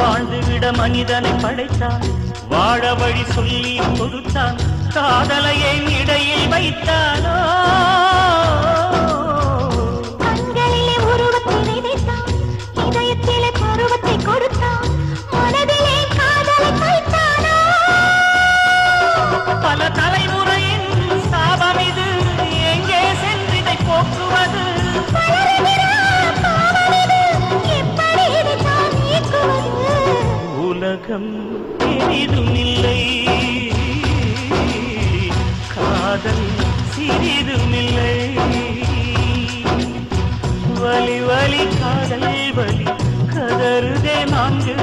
வாழ்ந்துவிட மனிதனை படைத்தான், வாழ வழி சொல்லி கொடுத்தான், காதலையை இடையில் வைத்தானோ. கண்களிலே உருவத்தை விதைத்தான், இதயத்திலே பருவத்தை கொடுத்தான், மனதிலே காதலை வைத்தானோ. பல தலைமுறையின் சாபம் இது, எங்கே சென்றிதை போக்குவது? உலகம் பெரிதும் இல்லை, காதல் சிறிதும் இல்லை. வலி வலி காதல் வலி கதறுதே மாங்கு